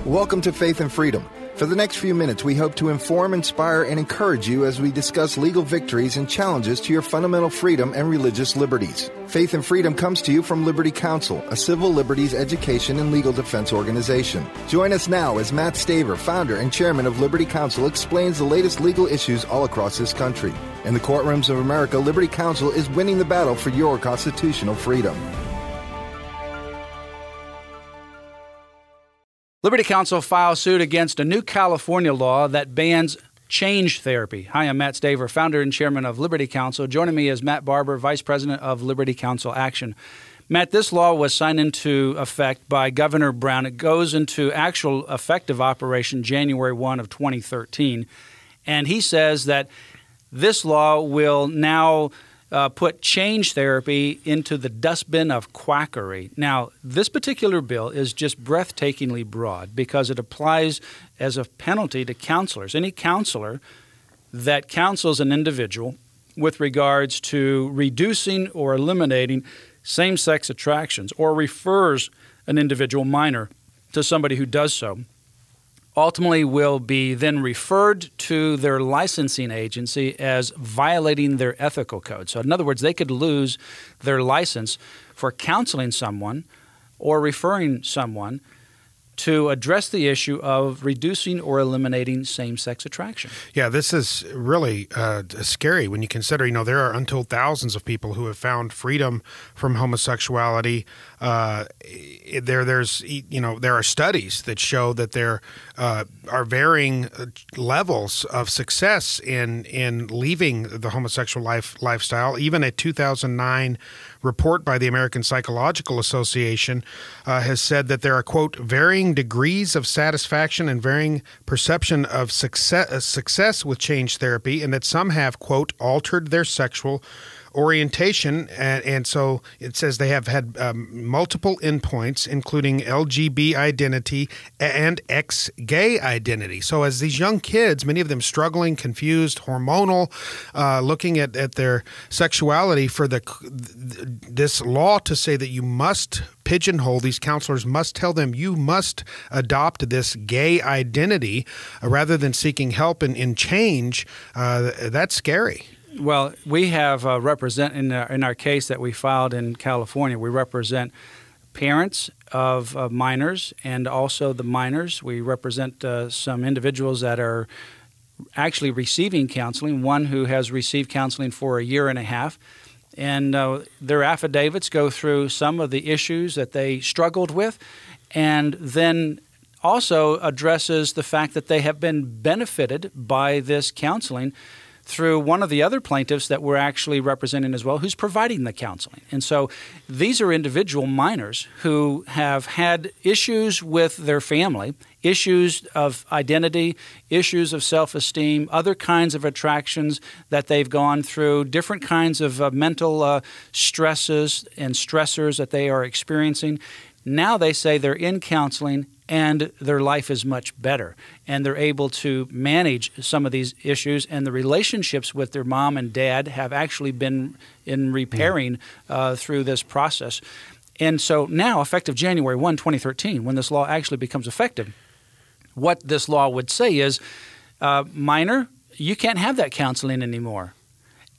Welcome to Faith and Freedom. For the next few minutes, we hope to inform, inspire, and encourage you as we discuss legal victories and challenges to your fundamental freedom and religious liberties. Faith and Freedom comes to you from Liberty Counsel, a civil liberties education and legal defense organization. Join us now as Matt Staver, founder and chairman of Liberty Counsel, explains the latest legal issues all across this country. In the courtrooms of America, Liberty Counsel is winning the battle for your constitutional freedom. Liberty Counsel files suit against a new California law that bans change therapy. Hi, I'm Matt Staver, founder and chairman of Liberty Counsel. Joining me is Matt Barber, vice president of Liberty Counsel Action. Matt, this law was signed into effect by Governor Brown. It goes into actual effective operation January 1 of 2013. And he says that this law will now put change therapy into the dustbin of quackery. Now, this particular bill is just breathtakingly broad because it applies as a penalty to counselors. Any counselor that counsels an individual with regards to reducing or eliminating same-sex attractions or refers an individual minor to somebody who does so ultimately will be then referred to their licensing agency as violating their ethical code. So in other words, they could lose their license for counseling someone or referring someone to address the issue of reducing or eliminating same-sex attraction. Yeah, this is really scary when you consider, there are untold thousands of people who have found freedom from homosexuality. There are studies that show that there are varying levels of success in leaving the homosexual lifestyle. Even a 2009 report by the American Psychological Association has said that there are, quote, varying degrees of satisfaction and varying perception of success with change therapy, and that some have, quote, altered their sexual orientation, and so it says they have had multiple endpoints, including LGB identity and ex-gay identity. So as these young kids, many of them struggling, confused, hormonal, looking at their sexuality, for this law to say that you must pigeonhole, these counselors must tell them you must adopt this gay identity rather than seeking help in change, that's scary. Well, we have in our case that we filed in California, we represent parents of minors and also the minors. We represent some individuals that are actually receiving counseling, one who has received counseling for a year and a half. And their affidavits go through some of the issues that they struggled with, and then also addresses the fact that they have been benefited by this counseling through one of the other plaintiffs that we're actually representing as well, who's providing the counseling. And so these are individual minors who have had issues with their family, issues of identity, issues of self-esteem, other kinds of attractions that they've gone through, different kinds of mental stresses and stressors that they are experiencing. Now they say they're in counseling and their life is much better, and they're able to manage some of these issues, and the relationships with their mom and dad have actually been in repairing through this process. And so now, effective January 1, 2013, when this law actually becomes effective, what this law would say is, minor, you can't have that counseling anymore.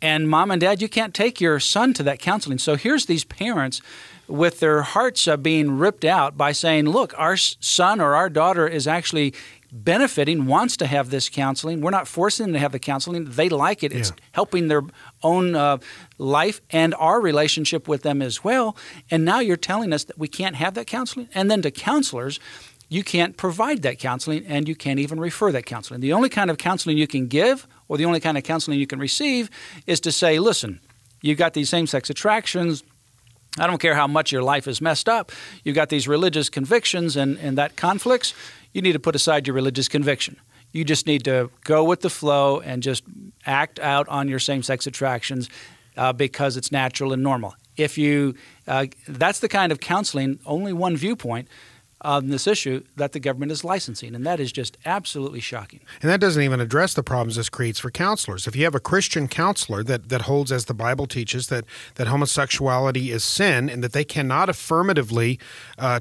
And mom and dad, you can't take your son to that counseling. So here's these parents with their hearts being ripped out by saying, look, our son or our daughter is actually benefiting, wants to have this counseling. We're not forcing them to have the counseling. They like it. Yeah. It's helping their own life and our relationship with them as well. And now you're telling us that we can't have that counseling? And then to counselors, you can't provide that counseling, and you can't even refer that counseling. The only kind of counseling you can give, or the only kind of counseling you can receive, is to say, listen, you've got these same-sex attractions. I don't care how much your life is messed up. You've got these religious convictions and that conflicts. You need to put aside your religious conviction. You just need to go with the flow and just act out on your same-sex attractions because it's natural and normal. If you that's the kind of counseling, only one viewpoint, on this issue that the government is licensing, and that is just absolutely shocking. And that doesn't even address the problems this creates for counselors. If you have a Christian counselor that holds, as the Bible teaches, that homosexuality is sin and that they cannot affirmatively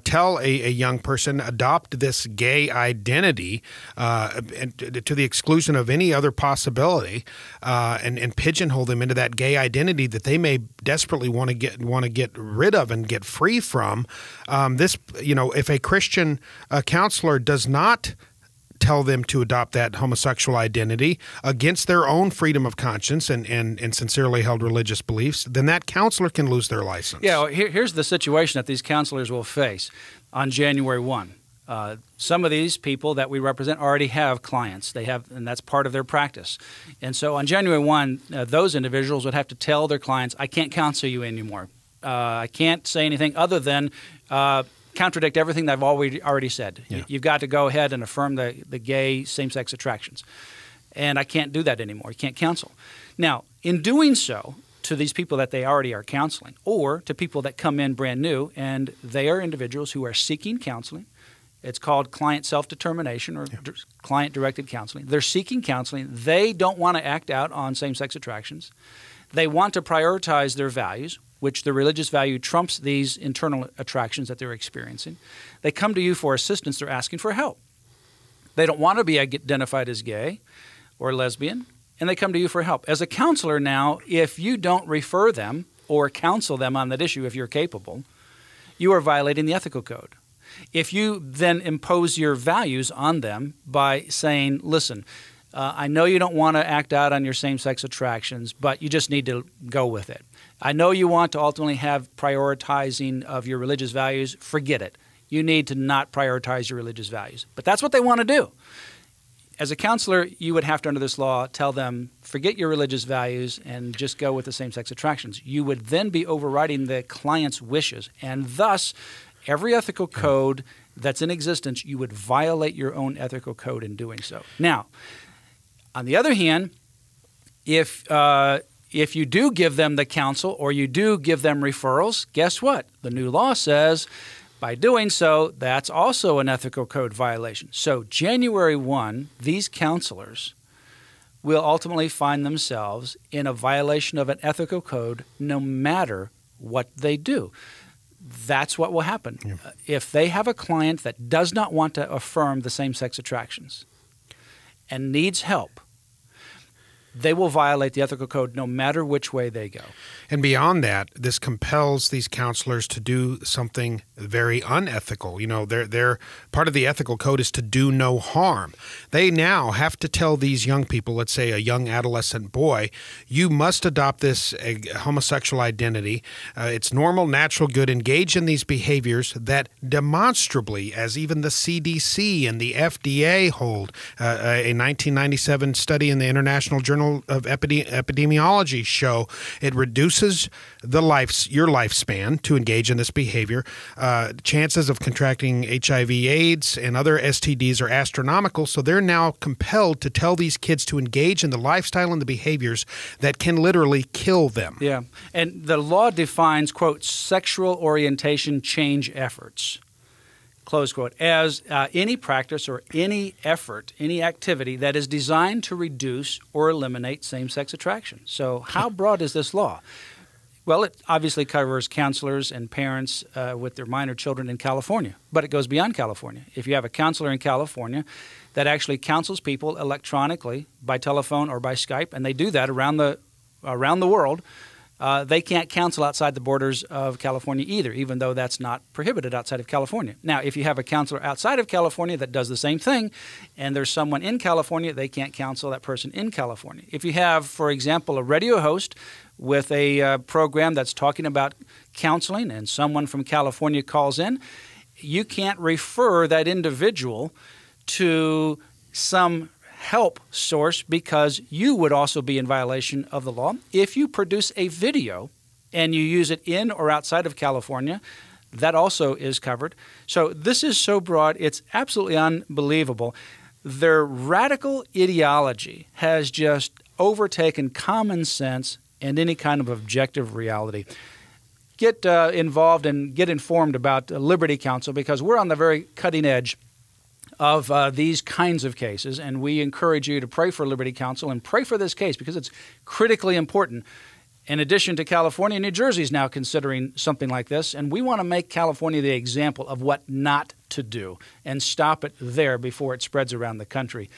tell a young person, adopt this gay identity and to the exclusion of any other possibility, and pigeonhole them into that gay identity that they may desperately want to get rid of and get free from, if a Christian counselor does not tell them to adopt that homosexual identity against their own freedom of conscience and sincerely held religious beliefs, then that counselor can lose their license. Yeah, here's the situation that these counselors will face on January 1. Some of these people that we represent already have clients. And that's part of their practice. And so on January 1, those individuals would have to tell their clients, I can't counsel you anymore. I can't say anything other than contradict everything that I've already said. Yeah. You've got to go ahead and affirm the gay same-sex attractions. And I can't do that anymore. You can't counsel. Now, in doing so to these people that they already are counseling, or to people that come in brand new and they are individuals who are seeking counseling, it's called client self-determination or client-directed counseling. They're seeking counseling. They don't want to act out on same-sex attractions. They want to prioritize their values, which the religious value trumps these internal attractions that they're experiencing. They come to you for assistance. They're asking for help. They don't want to be identified as gay or lesbian, and they come to you for help. As a counselor now, if you don't refer them or counsel them on that issue, if you're capable, you are violating the ethical code. If you then impose your values on them by saying, listen, I know you don't want to act out on your same-sex attractions, but you just need to go with it. I know you want to ultimately have prioritizing of your religious values. Forget it. You need to not prioritize your religious values. But that's what they want to do. As a counselor, you would have to, under this law, tell them, forget your religious values and just go with the same-sex attractions. You would then be overriding the client's wishes, and thus every ethical code that's in existence, you would violate your own ethical code in doing so. Now, on the other hand, if you do give them the counsel or you do give them referrals, guess what? The new law says by doing so, that's also an ethical code violation. So January 1, these counselors will ultimately find themselves in a violation of an ethical code no matter what they do. That's what will happen. Yeah. If they have a client that does not want to affirm the same-sex attractions and needs help, they will violate the ethical code no matter which way they go. And beyond that, this compels these counselors to do something very unethical. You know, they're part of the ethical code is to do no harm. They now have to tell these young people, let's say a young adolescent boy, you must adopt this homosexual identity. It's normal, natural, good. Engage in these behaviors that demonstrably, as even the CDC and the FDA hold, a 1997 study in the International Journal of Epidemiology show it reduces your lifespan to engage in this behavior. Chances of contracting HIV/AIDS and other STDs are astronomical, so they're now compelled to tell these kids to engage in the lifestyle and the behaviors that can literally kill them. Yeah, and the law defines, quote, sexual orientation change efforts, close quote, as any practice or any effort, any activity that is designed to reduce or eliminate same-sex attraction. So how broad is this law? Well, it obviously covers counselors and parents with their minor children in California, but it goes beyond California. If you have a counselor in California that actually counsels people electronically by telephone or by Skype, and they do that around the world, they can't counsel outside the borders of California either, even though that's not prohibited outside of California. Now, if you have a counselor outside of California that does the same thing, and there's someone in California, they can't counsel that person in California. If you have, for example, a radio host with a program that's talking about counseling and someone from California calls in, you can't refer that individual to some help source because you would also be in violation of the law. If you produce a video and you use it in or outside of California, that also is covered. So this is so broad, it's absolutely unbelievable. Their radical ideology has just overtaken common sense and any kind of objective reality. get involved and get informed about Liberty Counsel, because we're on the very cutting edge of these kinds of cases, and we encourage you to pray for Liberty Counsel and pray for this case because it's critically important. In addition to California, New Jersey is now considering something like this, and we want to make California the example of what not to do and stop it there before it spreads around the country.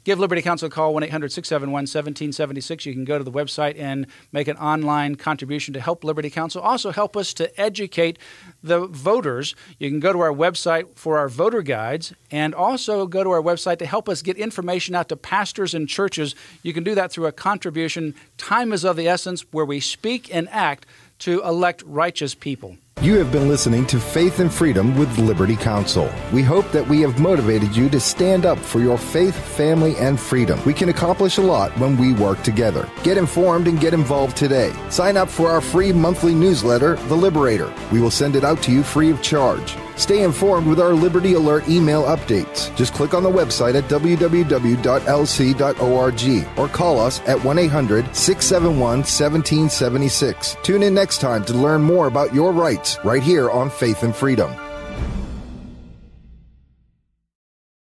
Give Liberty Counsel a call, 1-800-671-1776. You can go to the website and make an online contribution to help Liberty Counsel. Also help us to educate the voters. You can go to our website for our voter guides and also go to our website to help us get information out to pastors and churches. You can do that through a contribution. Time is of the essence, where we speak and act to elect righteous people. You have been listening to Faith and Freedom with Liberty Counsel. We hope that we have motivated you to stand up for your faith, family, and freedom. We can accomplish a lot when we work together. Get informed and get involved today. Sign up for our free monthly newsletter, The Liberator. We will send it out to you free of charge. Stay informed with our Liberty Alert email updates. Just click on the website at www.lc.org or call us at 1-800-671-1776. Tune in next time to learn more about your rights right here on Faith and Freedom.